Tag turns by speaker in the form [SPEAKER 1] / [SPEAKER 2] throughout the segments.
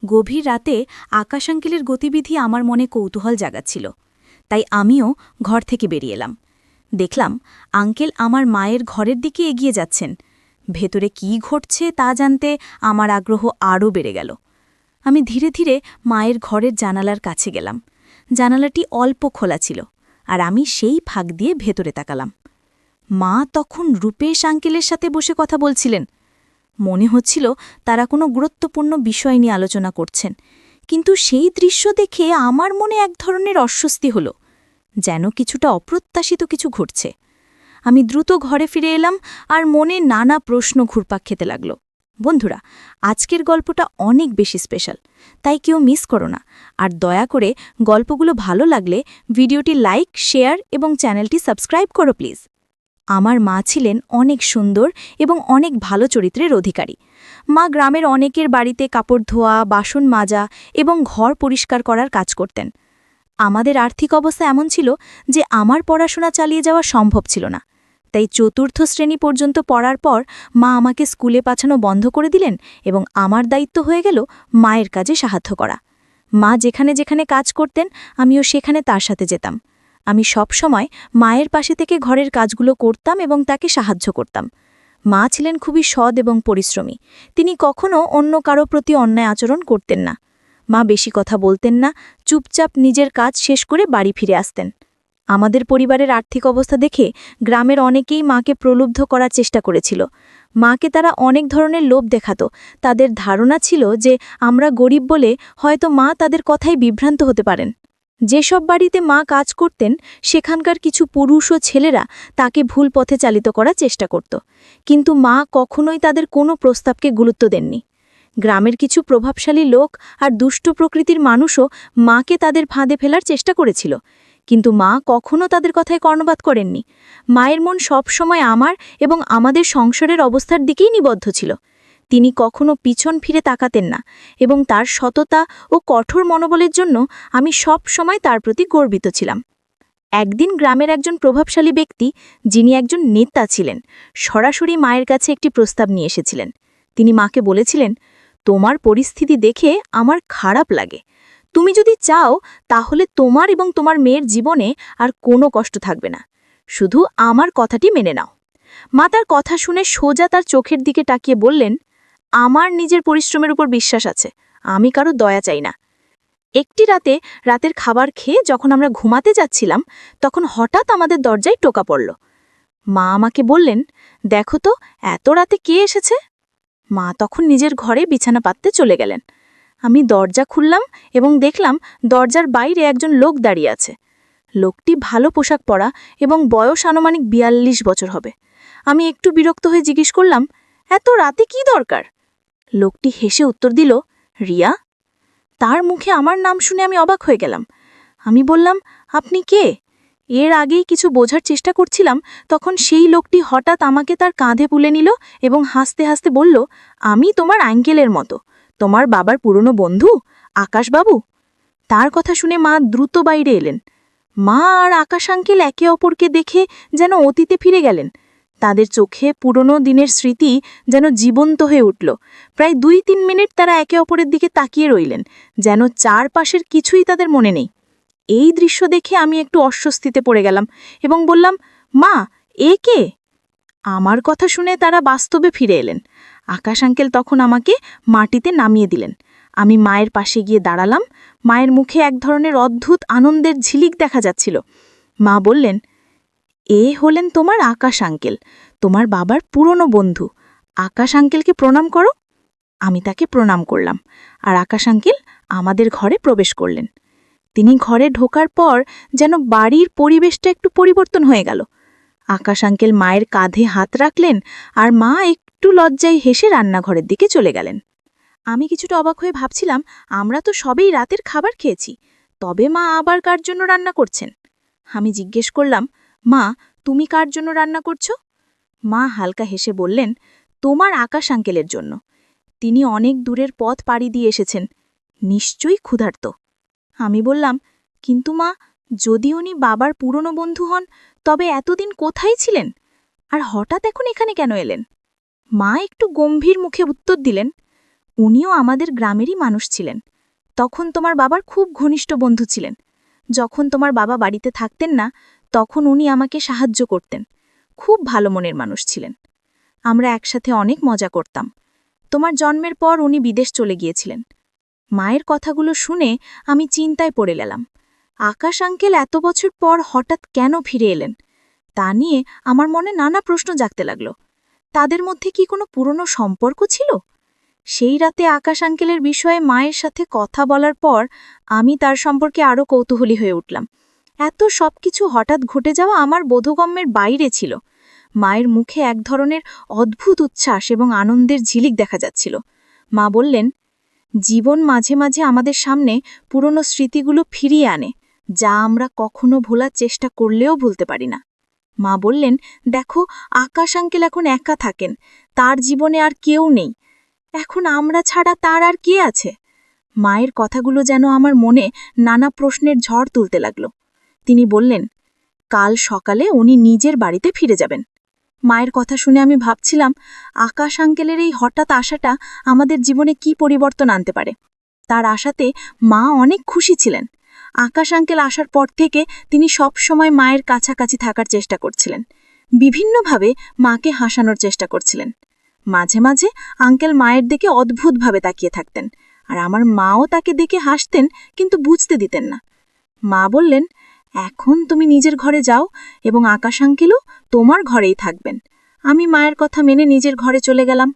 [SPEAKER 1] গভীর রাতে আকাশ আঙ্কেলের গতিবিধি আমার মনে কৌতূহল জাগাচ্ছিল, তাই আমিও ঘর থেকে বেরিয়ে এলাম। দেখলাম আঙ্কেল আমার মায়ের ঘরের দিকে এগিয়ে যাচ্ছেন। ভেতরে কি ঘটছে তা জানতে আমার আগ্রহ আরও বেড়ে গেল। আমি ধীরে ধীরে মায়ের ঘরের জানালার কাছে গেলাম। জানালাটি অল্প খোলা ছিল, আর আমি সেই ফাঁক দিয়ে ভেতরে তাকালাম। মা তখন রূপেশ আঙ্কেলের সাথে বসে কথা বলছিলেন। মনে হচ্ছিল তারা কোনো গুরুত্বপূর্ণ বিষয় নিয়ে আলোচনা করছেন, কিন্তু সেই দৃশ্য দেখে আমার মনে এক ধরনের অস্বস্তি হল, যেন কিছুটা অপ্রত্যাশিত কিছু ঘটছে। আমি দ্রুত ঘরে ফিরে এলাম, আর মনে নানা প্রশ্ন ঘুরপাক খেতে লাগল। বন্ধুরা, আজকের গল্পটা অনেক বেশি স্পেশাল, তাই কেউ মিস করো না। আর দয়া করে গল্পগুলো ভালো লাগলে ভিডিওটি লাইক, শেয়ার এবং চ্যানেলটি সাবস্ক্রাইব করো প্লিজ। আমার মা ছিলেন অনেক সুন্দর এবং অনেক ভালো চরিত্রের অধিকারী। মা গ্রামের অনেকের বাড়িতে কাপড় ধোয়া, বাসন মাজা এবং ঘর পরিষ্কার করার কাজ করতেন। আমাদের আর্থিক অবস্থা এমন ছিল যে আমার পড়াশোনা চালিয়ে যাওয়া সম্ভব ছিল না, তাই চতুর্থ শ্রেণী পর্যন্ত পড়ার পর মা আমাকে স্কুলে পাঠানো বন্ধ করে দিলেন এবং আমার দায়িত্ব হয়ে গেল মায়ের কাজে সাহায্য করা। মা যেখানে যেখানে কাজ করতেন আমিও সেখানে তার সাথে যেতাম। আমি সব সময় মায়ের পাশে থেকে ঘরের কাজগুলো করতাম এবং তাকে সাহায্য করতাম। মা ছিলেন খুবই সৎ এবং পরিশ্রমী। তিনি কখনো অন্য কারো প্রতি অন্যায় আচরণ করতেন না। মা বেশি কথা বলতেন না, চুপচাপ নিজের কাজ শেষ করে বাড়ি ফিরে আসতেন। আমাদের পরিবারের আর্থিক অবস্থা দেখে গ্রামের অনেকেই মাকে প্রলুব্ধ করার চেষ্টা করেছিল। মাকে তারা অনেক ধরনের লোভ দেখাতো। তাদের ধারণা ছিল যে আমরা গরিব বলে হয়তো মা তাদের কথায় বিভ্রান্ত হতে পারেন। যেসব বাড়িতে মা কাজ করতেন সেখানকার কিছু পুরুষ ও ছেলেরা তাকে ভুল পথে চালিত করার চেষ্টা করত, কিন্তু মা কখনোই তাদের কোনো প্রস্তাবকে গুরুত্ব দেননি। গ্রামের কিছু প্রভাবশালী লোক আর দুষ্ট প্রকৃতির মানুষও মাকে তাদের ফাঁদে ফেলার চেষ্টা করেছিল, কিন্তু মা কখনো তাদের কথায় কর্ণপাত করেননি। মায়ের মন সবসময় আমার এবং আমাদের সংসারের অবস্থার দিকেই নিবদ্ধ ছিল। তিনি কখনো পিছন ফিরে তাকাতেন না, এবং তার সততা ও কঠোর মনোবলের জন্য আমি সব সময় তার প্রতি গর্বিত ছিলাম। একদিন গ্রামের একজন প্রভাবশালী ব্যক্তি, যিনি একজন নেতা ছিলেন, সরাসরি মায়ের কাছে একটি প্রস্তাব নিয়ে এসেছিলেন। তিনি মাকে বলেছিলেন, তোমার পরিস্থিতি দেখে আমার খারাপ লাগে। তুমি যদি চাও তাহলে তোমার এবং তোমার মেয়ের জীবনে আর কোনো কষ্ট থাকবে না। শুধু আমার কথাটি মেনে নাও। মা তার কথা শুনে সোজা তার চোখের দিকে তাকিয়ে বললেন, আমার নিজের পরিশ্রমের উপর বিশ্বাস আছে, আমি কারো দয়া চাই না। একটি রাতে রাতের খাবার খেয়ে যখন আমরা ঘুমাতে যাচ্ছিলাম, তখন হঠাৎ আমাদের দরজায় টোকা পড়ল। মা আমাকে বললেন, দেখো তো এত রাতে কে এসেছে। মা তখন নিজের ঘরে বিছানা পাততে চলে গেলেন। আমি দরজা খুললাম এবং দেখলাম দরজার বাইরে একজন লোক দাঁড়িয়ে আছে। লোকটি ভালো পোশাক পরা এবং বয়স আনুমানিক ৪২ বছর হবে। আমি একটু বিরক্ত হয়ে জিজ্ঞেস করলাম, এত রাতে কি দরকার? লোকটি হেসে উত্তর দিল, রিয়া। তার মুখে আমার নাম শুনে আমি অবাক হয়ে গেলাম। আমি বললাম, আপনি কে? এর আগেই কিছু বোঝার চেষ্টা করছিলাম, তখন সেই লোকটি হঠাৎ আমাকে তার কাঁধে তুলে নিল এবং হাসতে হাসতে বলল, আমি তোমার আঙ্কেলের মতো, তোমার বাবার পুরনো বন্ধু আকাশবাবু। তার কথা শুনে মা দ্রুত বাইরে এলেন। মা আর আকাশ আঙ্কেল একে অপরকে দেখে যেন অতীতে ফিরে গেলেন। তাদের চোখে পুরনো দিনের স্মৃতি যেন জীবন্ত হয়ে উঠল। প্রায় ২-৩ মিনিট তারা একে অপরের দিকে তাকিয়ে রইলেন, যেন চারপাশের কিছুই তাদের মনে নেই। এই দৃশ্য দেখে আমি একটু অস্বস্তিতে পড়ে গেলাম এবং বললাম, মা, এ কে? আমার কথা শুনে তারা বাস্তবে ফিরে এলেন। আকাশ আঙ্কেল তখন আমাকে মাটিতে নামিয়ে দিলেন। আমি মায়ের পাশে গিয়ে দাঁড়ালাম। মায়ের মুখে এক ধরনের অদ্ভুত আনন্দের ঝিলিক দেখা যাচ্ছিল। মা বললেন, এ হলেন তোমার আকাশ আঙ্কেল, তোমার বাবার পুরনো বন্ধু। আকাশ আঙ্কেলকে প্রণাম করো। আমি তাকে প্রণাম করলাম, আর আকাশ আঙ্কেল আমাদের ঘরে প্রবেশ করলেন। তিনি ঘরে ঢোকার পর যেন বাড়ির পরিবেশটা একটু পরিবর্তন হয়ে গেল। আকাশ আঙ্কেল মায়ের কাঁধে হাত রাখলেন, আর মা একটু লজ্জায় হেসে রান্নাঘরের দিকে চলে গেলেন। আমি কিছুটা অবাক হয়ে ভাবছিলাম, আমরা তো সবেই রাতের খাবার খেয়েছি, তবে মা আবার কার জন্য রান্না করছেন? আমি জিজ্ঞেস করলাম, মা, তুমি কার জন্য রান্না করছো? মা হালকা হেসে বললেন, তোমার আকাশ আঙ্কেলের জন্য। তিনি অনেক দূরের পথ পাড়ি দিয়ে এসেছেন, নিশ্চয়ই ক্ষুধার্ত। আমি বললাম, কিন্তু মা, যদি উনি বাবার পুরনো বন্ধু হন, তবে এতদিন কোথায় ছিলেন, আর হঠাৎ এখন এখানে কেন এলেন? মা একটু গম্ভীর মুখে উত্তর দিলেন, উনিও আমাদের গ্রামেরই মানুষ ছিলেন। তখন তোমার বাবার খুব ঘনিষ্ঠ বন্ধু ছিলেন। যখন তোমার বাবা বাড়িতে থাকতেন না, তখন উনি আমাকে সাহায্য করতেন। খুব ভালো মনের মানুষ ছিলেন। আমরা একসাথে অনেক মজা করতাম। তোমার জন্মের পর উনি বিদেশ চলে গিয়েছিলেন। মায়ের কথাগুলো শুনে আমি চিন্তায় পড়ে গেলাম। আকাশ আঙ্কেল এত বছর পর হঠাৎ কেন ফিরে এলেন তা নিয়ে আমার মনে নানা প্রশ্ন জাগতে লাগল। তাদের মধ্যে কি কোনো পুরনো সম্পর্ক ছিল? সেই রাতে আকাশ আঙ্কেলের বিষয়ে মায়ের সাথে কথা বলার পর আমি তার সম্পর্কে আরও কৌতূহলী হয়ে উঠলাম। এত সবকিছু হঠাৎ ঘটে যাওয়া আমার বোধগম্যের বাইরে ছিল। মায়ের মুখে এক ধরনের অদ্ভুত উচ্ছ্বাস এবং আনন্দের ঝিলিক দেখা যাচ্ছিল। মা বললেন, জীবন মাঝে মাঝে আমাদের সামনে পুরনো স্মৃতিগুলো ফিরিয়ে আনে, যা আমরা কখনো ভোলার চেষ্টা করলেও ভুলতে পারি না। মা বললেন, দেখো, আকাশ আঙ্কেল এখন একা থাকেন। তার জীবনে আর কেউ নেই। এখন আমরা ছাড়া তার আর কে আছে? মায়ের কথাগুলো যেন আমার মনে নানা প্রশ্নের ঝড় তুলতে লাগল। তিনি বললেন, কাল সকালে উনি নিজের বাড়িতে ফিরে যাবেন। মায়ের কথা শুনে আমি ভাবছিলাম, আকাশ আঙ্কেলের এই হঠাৎ আশাটা আমাদের জীবনে কি পরিবর্তন আনতে পারে। তার আশাতে মা অনেক খুশি ছিলেন। আকাশ আঙ্কেল আসার পর থেকে তিনি সব সময় মায়ের কাছাকাছি থাকার চেষ্টা করছিলেন। বিভিন্নভাবে মাকে হাসানোর চেষ্টা করছিলেন। মাঝে মাঝে আঙ্কেল মায়ের দিকে অদ্ভুতভাবে তাকিয়ে থাকতেন, আর আমার মাও তাকে দেখে হাসতেন, কিন্তু বুঝতে দিতেন না। মা বললেন, এখন তুমি নিজের ঘরে যাও এবং আকাশ আঙ্কেলও তোমার ঘরেই থাকবেন। আমি মায়ের কথা মেনে নিজের ঘরে চলে গেলাম।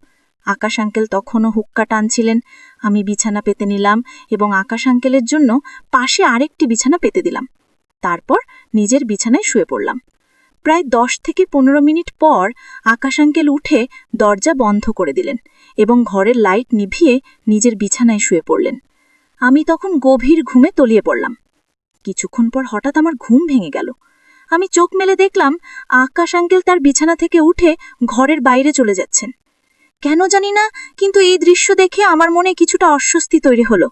[SPEAKER 1] আকাশ আঙ্কেল তখনও হুক্কা টানছিলেন। আমি বিছানা পেতে নিলাম এবং আকাশ আঙ্কেলের জন্য পাশে আরেকটি বিছানা পেতে দিলাম। তারপর নিজের বিছানায় শুয়ে পড়লাম। প্রায় 10 থেকে 15 মিনিট পর আকাশ আঙ্কেল উঠে দরজা বন্ধ করে দিলেন এবং ঘরের লাইট নিভিয়ে নিজের বিছানায় শুয়ে পড়লেন। আমি তখন গভীর ঘুমে তলিয়ে পড়লাম। কিছুক্ষণ পর হঠাৎ আমার ঘুম ভেঙে গেল। আমি চোখ মেলে দেখলাম আকাশ আঙ্কেল তার বিছানা থেকে উঠে ঘরের বাইরে চলে যাচ্ছেন। কেন জানি না, কিন্তু এই দৃশ্য দেখে আমার মনে কিছুটা অস্বস্তি তৈরি হলো।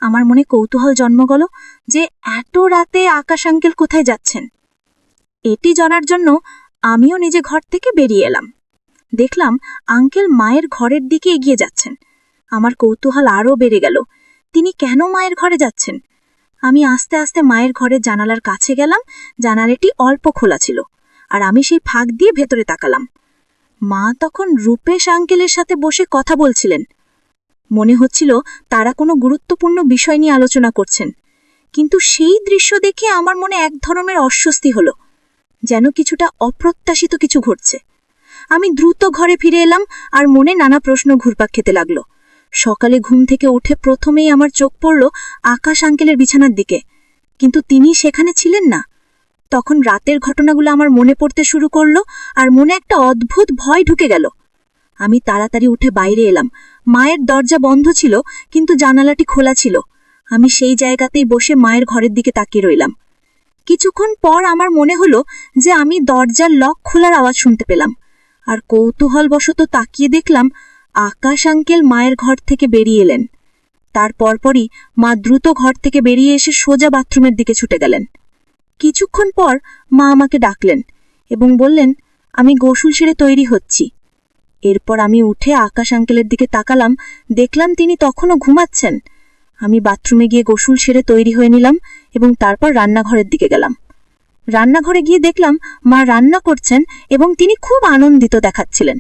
[SPEAKER 1] আমার মনে কৌতূহল জন্ম গেল যে এত রাতে আকাশ আঙ্কেল কোথায় যাচ্ছেন। এটি জানার জন্য আমিও নিজে ঘর থেকে বেরিয়ে এলাম। দেখলাম আঙ্কেল মায়ের ঘরের দিকে এগিয়ে যাচ্ছেন। আমার কৌতূহল আরও বেড়ে গেল। তিনি কেন মায়ের ঘরে যাচ্ছেন? আমি আস্তে আস্তে মায়ের ঘরের জানালার কাছে গেলাম। জানালাটি অল্প খোলা ছিল, আর আমি সেই ফাঁক দিয়ে ভেতরে তাকালাম। মা তখন রূপেশ আঙ্কেলের সাথে বসে কথা বলছিলেন। মনে হচ্ছিল তারা কোনো গুরুত্বপূর্ণ বিষয় নিয়ে আলোচনা করছেন। কিন্তু সেই দৃশ্য দেখে আমার মনে এক ধরনের অস্বস্তি হলো, যেন কিছুটা অপ্রত্যাশিত কিছু ঘটছে। আমি দ্রুত ঘরে ফিরে এলাম, আর মনে নানা প্রশ্ন ঘুরপাক খেতে লাগল। সকালে ঘুম থেকে উঠে প্রথমেই আমার চোখ পড়ল আকাশ আঙ্কেলের বিছানার দিকে, কিন্তু তিনি সেখানে ছিলেন না। তখন রাতের ঘটনাগুলো আমার মনে পড়তে শুরু করল, আর মনে একটা অদ্ভুত ভয় ঢুকে গেল। আমি তাড়াতাড়ি উঠে বাইরে এলাম। মায়ের দরজা বন্ধ ছিল, কিন্তু জানালাটি খোলা ছিল। আমি সেই জায়গাতেই বসে মায়ের ঘরের দিকে তাকিয়ে রইলাম। কিছুক্ষণ পর আমার মনে হলো যে আমি দরজার লক খোলার আওয়াজ শুনতে পেলাম, আর কৌতূহলবশত তাকিয়ে দেখলাম আকাশ আঙ্কেল মায়ের ঘর থেকে বেরিয়ে এলেন। তার পরপরই মা দ্রুত ঘর থেকে বেরিয়ে এসে সোজা বাথরুমের দিকে ছুটে গেলেন। কিছুক্ষণ পর মা আমাকে ডাকলেন এবং বললেন, আমি গোসল সেরে তৈরি হচ্ছি। এরপর আমি উঠে আকাশ আঙ্কেলের দিকে তাকালাম। দেখলাম তিনি তখনও ঘুমাচ্ছেন। আমি বাথরুমে গিয়ে গোসল সেরে তৈরি হয়ে নিলাম এবং তারপর রান্নাঘরের দিকে গেলাম। রান্নাঘরে গিয়ে দেখলাম মা রান্না করছেন এবং তিনি খুব আনন্দিত দেখাচ্ছিলেন।